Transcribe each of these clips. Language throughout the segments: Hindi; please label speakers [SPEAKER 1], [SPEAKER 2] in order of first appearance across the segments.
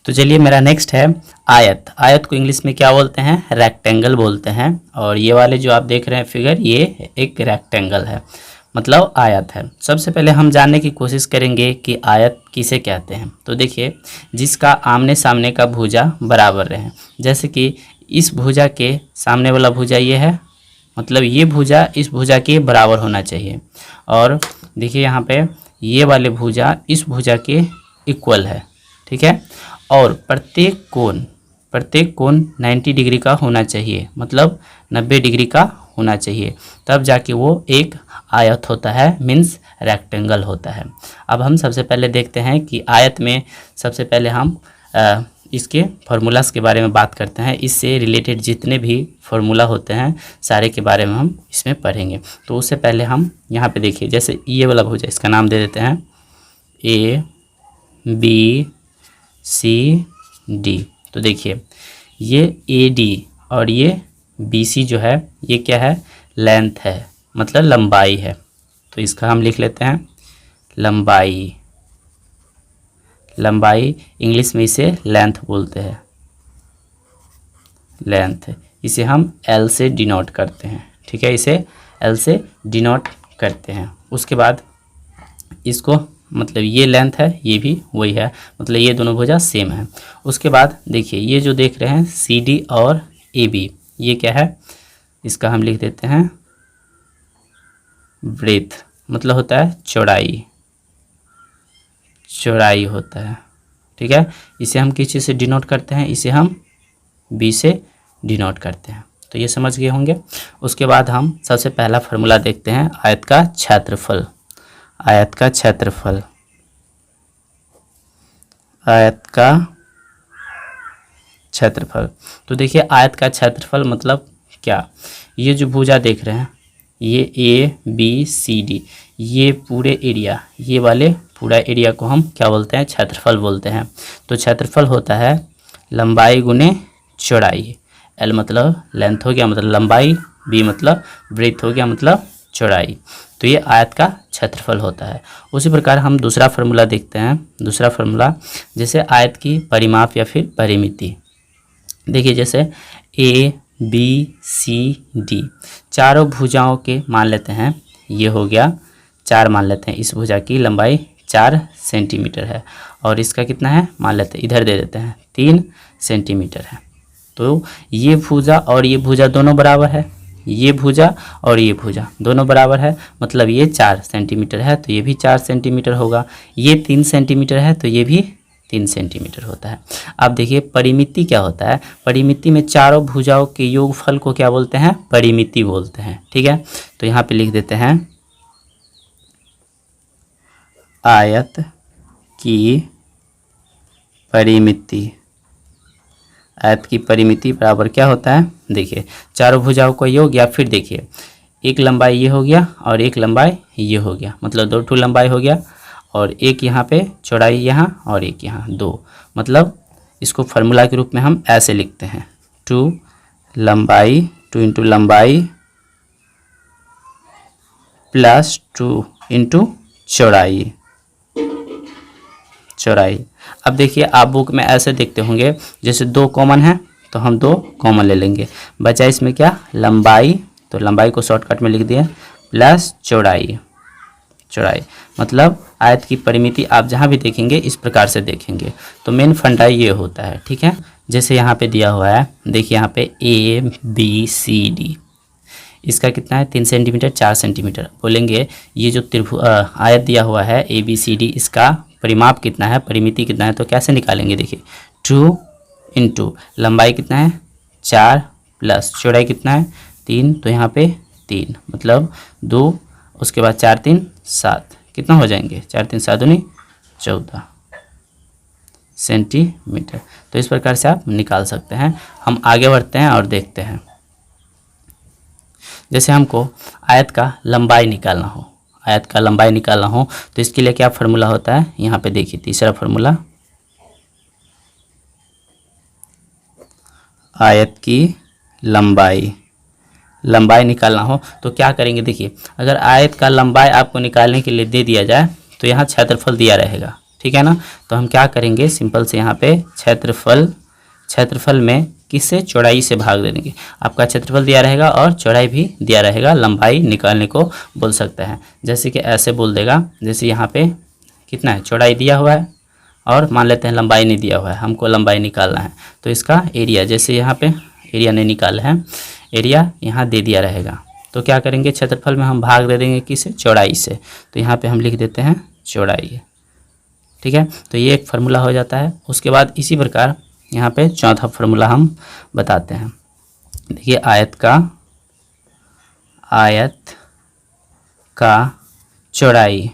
[SPEAKER 1] तो चलिए मेरा नेक्स्ट है आयत। आयत को इंग्लिश में क्या बोलते हैं? रेक्टेंगल बोलते हैं। और ये वाले जो आप देख रहे हैं फिगर, ये एक रेक्टेंगल है, मतलब आयत है। सबसे पहले हम जानने की कोशिश करेंगे कि आयत किसे कहते हैं। तो देखिए, जिसका आमने सामने का भुजा बराबर रहे, जैसे कि इस भुजा के सामने वाला भुजा ये है, मतलब ये भुजा इस भुजा के बराबर होना चाहिए। और देखिए यहाँ पे ये वाले भुजा इस भुजा के इक्वल है, ठीक है। और प्रत्येक कोण 90 डिग्री का होना चाहिए, मतलब 90 डिग्री का होना चाहिए, तब जाके वो एक आयत होता है, मीन्स रेक्टेंगल होता है। अब हम सबसे पहले देखते हैं कि आयत में सबसे पहले हम इसके फार्मूलास के बारे में बात करते हैं। इससे रिलेटेड जितने भी फार्मूला होते हैं सारे के बारे में हम इसमें पढ़ेंगे। तो उससे पहले हम यहाँ पे देखिए, जैसे ये वाला भुजा, इसका नाम दे देते हैं ए बी सी डी। तो देखिए ये ए डी और ये बी सी जो है, ये क्या है? लेंथ है, मतलब लंबाई है। तो इसका हम लिख लेते हैं लंबाई। लंबाई इंग्लिश में इसे लेंथ बोलते हैं, लेंथ। इसे हम एल से डिनोट करते हैं, ठीक है, इसे एल से डिनोट करते हैं। उसके बाद इसको, मतलब ये लेंथ है, ये भी वही है, मतलब ये दोनों भुजा सेम है। उसके बाद देखिए ये जो देख रहे हैं सी डी और ए बी, ये क्या है? इसका हम लिख देते हैं ब्रेथ, मतलब होता है चौड़ाई, चौड़ाई होता है, ठीक है। इसे हम किस चीज़ से डिनोट करते हैं? इसे हम बी से डिनोट करते हैं। तो ये समझ गए होंगे। उसके बाद हम सबसे पहला फार्मूला देखते हैं, आयत का क्षेत्रफल। आयत का क्षेत्रफल, आयत का क्षेत्रफल। तो देखिए आयत का क्षेत्रफल मतलब क्या? ये जो भुजा देख रहे हैं, ये ए बी सी डी, ये पूरे एरिया, ये वाले पूरा एरिया को हम क्या बोलते हैं? क्षेत्रफल बोलते हैं। तो क्षेत्रफल होता है लंबाई गुने चौड़ाई। एल मतलब लेंथ हो गया, मतलब लंबाई, बी मतलब ब्रेथ हो गया, मतलब चौड़ाई। तो ये आयत का क्षेत्रफल होता है। उसी प्रकार हम दूसरा फार्मूला देखते हैं। दूसरा फार्मूला, जैसे आयत की परिमाप या फिर परिमिति। देखिए जैसे ए बी सी डी, चारों भुजाओं के मान लेते हैं, ये हो गया 4 मान लेते हैं। इस भुजा की लंबाई 4 सेंटीमीटर है और इसका कितना है मान लेते हैं, इधर दे देते हैं 3 सेंटीमीटर है। तो ये भुजा और ये भुजा दोनों बराबर है, ये भुजा और ये भुजा दोनों बराबर है, मतलब ये 4 सेंटीमीटर है तो ये भी 4 सेंटीमीटर होगा। ये 3 सेंटीमीटर है तो ये भी 3 सेंटीमीटर होता है। अब देखिए परिमिति क्या होता है? परिमिति में चारों भुजाओं के योगफल को क्या बोलते हैं? परिमिति बोलते हैं, ठीक है। तो यहाँ पे लिख देते हैं आयत की परिमिति। आयत की परिमिति बराबर क्या होता है? देखिए चारों भुजाओं का योग, या फिर देखिए एक लंबाई ये हो गया और एक लंबाई ये हो गया, मतलब 2 ठो लंबाई हो गया, और एक यहाँ पे चौड़ाई यहाँ और एक यहाँ 2, मतलब इसको फार्मूला के रूप में हम ऐसे लिखते हैं 2 लंबाई, 2 इंटू लंबाई प्लस 2 इंटू चौड़ाई, चौड़ाई। अब देखिए आप बुक में ऐसे देखते होंगे, जैसे 2 कॉमन है तो हम 2 कॉमन ले लेंगे, बचा इसमें क्या? लंबाई, तो लंबाई को शॉर्टकट में लिख दिए प्लस चौड़ाई, चौड़ाई। मतलब आयत की परिमिति आप जहाँ भी देखेंगे इस प्रकार से देखेंगे। तो मेन फंडा ये होता है, ठीक है। जैसे यहाँ पे दिया हुआ है, देखिए यहाँ पे ए बी सी डी, इसका कितना है? 3 सेंटीमीटर 4 सेंटीमीटर बोलेंगे। ये जो आयत दिया हुआ है ए बी सी डी, इसका परिमाप कितना है, परिमिति कितना है, तो कैसे निकालेंगे? देखिए 2 इंटू लंबाई कितना है 4 प्लस चौड़ाई कितना है 3, तो यहाँ पे 3 मतलब 2, उसके बाद 4 3 7, कितना हो जाएंगे? 4 3 7 दूनी 14 सेंटीमीटर। तो इस प्रकार से आप निकाल सकते हैं। हम आगे बढ़ते हैं और देखते हैं, जैसे हमको आयत का लंबाई निकालना हो, आयत का लंबाई निकालना हो तो इसके लिए क्या फार्मूला होता है? यहाँ पे देखिए तीसरा फार्मूला, आयत की लंबाई। लंबाई निकालना हो तो क्या करेंगे? देखिए अगर आयत का लंबाई आपको निकालने के लिए दे दिया जाए तो यहाँ क्षेत्रफल दिया रहेगा, ठीक है ना। तो हम क्या करेंगे, सिंपल से यहाँ पे क्षेत्रफल में किससे, चौड़ाई से भाग दे देंगे। आपका क्षेत्रफल दिया रहेगा और चौड़ाई भी दिया रहेगा, लंबाई निकालने को बोल सकते हैं। जैसे कि ऐसे बोल देगा, जैसे यहाँ पे कितना है, चौड़ाई दिया हुआ है और मान लेते हैं लंबाई नहीं दिया हुआ है, हमको लंबाई निकालना है। तो इसका एरिया, जैसे यहाँ पे एरिया नहीं निकाला है, एरिया यहाँ दे दिया रहेगा, तो क्या करेंगे, क्षेत्रफल में हम भाग दे देंगे किससे, चौड़ाई से। तो यहाँ पे हम लिख देते हैं चौड़ाई, ठीक है। तो ये एक फार्मूला हो जाता है। उसके बाद इसी प्रकार यहाँ पे चौथा फार्मूला हम बताते हैं। देखिए, आयत का चौड़ाई,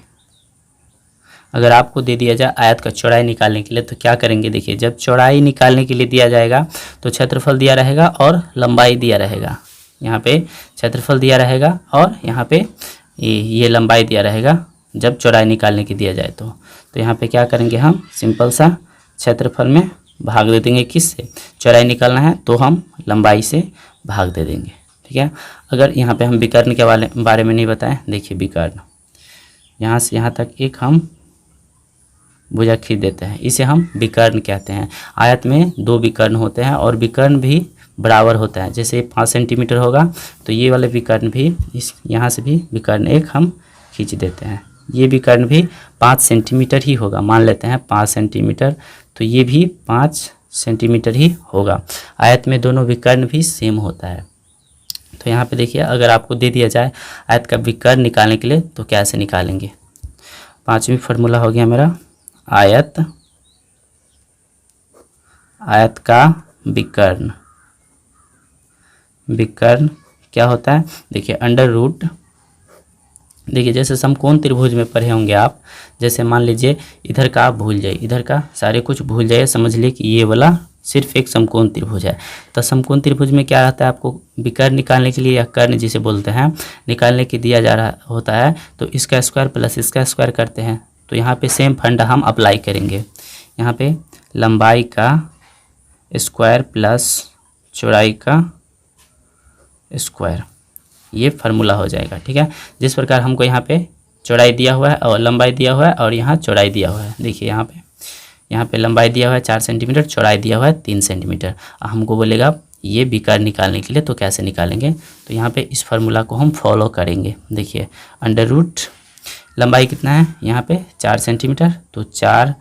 [SPEAKER 1] अगर आपको दे दिया जाए आयत का चौड़ाई निकालने के लिए, तो क्या करेंगे, देखिए जब चौड़ाई निकालने के लिए दिया जाएगा तो क्षेत्रफल दिया रहेगा और लंबाई दिया रहेगा। यहाँ पे क्षेत्रफल दिया रहेगा और यहाँ पे ये लंबाई दिया रहेगा जब चौड़ाई निकालने की दिया जाए तो यहाँ पे क्या करेंगे, हम सिंपल सा क्षेत्रफल में भाग दे देंगे किससे, चौड़ाई निकालना है तो हम लंबाई से भाग दे देंगे, ठीक है। अगर यहाँ पे हम विकर्ण के बारे में नहीं बताएं, देखिए विकर्ण, यहाँ से यहाँ तक एक हम भुजा खींच देते हैं, इसे हम विकर्ण कहते हैं। आयत में 2 विकर्ण होते हैं और विकर्ण भी बराबर होता है। जैसे 5 सेंटीमीटर होगा तो ये वाले विकर्ण भी, इस यहाँ से भी विकर्ण एक हम खींच देते हैं, ये विकर्ण भी 5 सेंटीमीटर ही होगा, मान लेते हैं 5 सेंटीमीटर, तो ये भी 5 सेंटीमीटर ही होगा। आयत में दोनों विकर्ण भी सेम होता है। तो यहाँ पे देखिए, अगर आपको दे दिया जाए आयत का विकर्ण निकालने के लिए तो कैसे निकालेंगे। 5वीं फार्मूला हो गया मेरा, आयत का विकर्ण क्या होता है, देखिए अंडर रूट, देखिए जैसे समकोण त्रिभुज में पढ़े होंगे आप, जैसे मान लीजिए इधर का आप भूल जाइए, इधर का सारे कुछ भूल जाइए, समझ लिए कि ये वाला सिर्फ एक समकोण त्रिभुज है। तो समकोण त्रिभुज में क्या रहता है, आपको विकर्ण निकालने के लिए या कर्ण जिसे बोलते हैं निकालने के दिया जा रहा होता है, तो इसका स्क्वायर प्लस इसका स्क्वायर करते हैं। तो यहाँ पे सेम फंडा हम अप्लाई करेंगे, यहाँ पे लंबाई का स्क्वायर प्लस चौड़ाई का स्क्वायर, ये फार्मूला हो जाएगा, ठीक है। जिस प्रकार हमको यहाँ पे चौड़ाई दिया हुआ है और लंबाई दिया हुआ है और यहाँ चौड़ाई दिया हुआ है, देखिए यहाँ पे लंबाई दिया हुआ है 4 सेंटीमीटर, चौड़ाई दिया हुआ है 3 सेंटीमीटर। हमको बोलेगा ये विकर्ण निकालने के लिए, तो कैसे निकालेंगे, तो यहाँ पे इस फार्मूला को हम फॉलो करेंगे। देखिए अंडर रूट, लंबाई कितना है यहाँ पे 4 सेंटीमीटर, तो 4,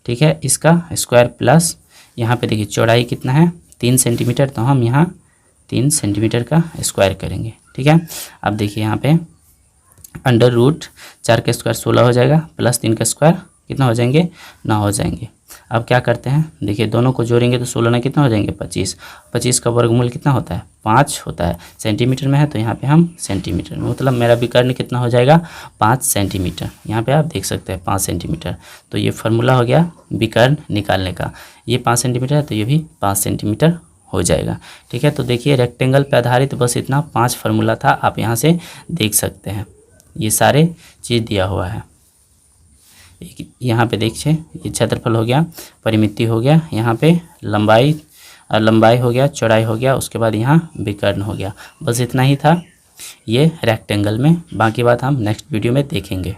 [SPEAKER 1] ठीक है, इसका स्क्वायर प्लस यहाँ पे देखिए चौड़ाई कितना है 3 सेंटीमीटर, तो हम यहाँ 3 सेंटीमीटर का स्क्वायर करेंगे, ठीक है। अब देखिए यहाँ पे अंडर रूट 4 का स्क्वायर 16 हो जाएगा, प्लस 3 का स्क्वायर कितना हो जाएंगे, 9 हो जाएंगे। अब क्या करते हैं, देखिए दोनों को जोड़ेंगे तो 16 में कितना हो जाएंगे 25, 25 का वर्गमूल कितना होता है 5 होता है, सेंटीमीटर में है तो यहाँ पे हम सेंटीमीटर में, मतलब मेरा विकर्ण कितना हो जाएगा 5 सेंटीमीटर। यहाँ पे आप देख सकते हैं 5 सेंटीमीटर। तो ये फार्मूला हो गया विकर्ण निकालने का, ये 5 सेंटीमीटर है तो ये भी 5 सेंटीमीटर हो जाएगा, ठीक है। तो देखिए रेक्टेंगल पे आधारित बस इतना 5 फार्मूला था, आप यहाँ से देख सकते हैं, ये सारे चीज़ दिया हुआ है। यहाँ पे देखिए ये क्षेत्रफल हो गया, परिमिति हो गया, यहाँ पे लंबाई हो गया, चौड़ाई हो गया, उसके बाद यहाँ विकर्ण हो गया, बस इतना ही था ये रेक्टेंगल में। बाकी बात हम नेक्स्ट वीडियो में देखेंगे।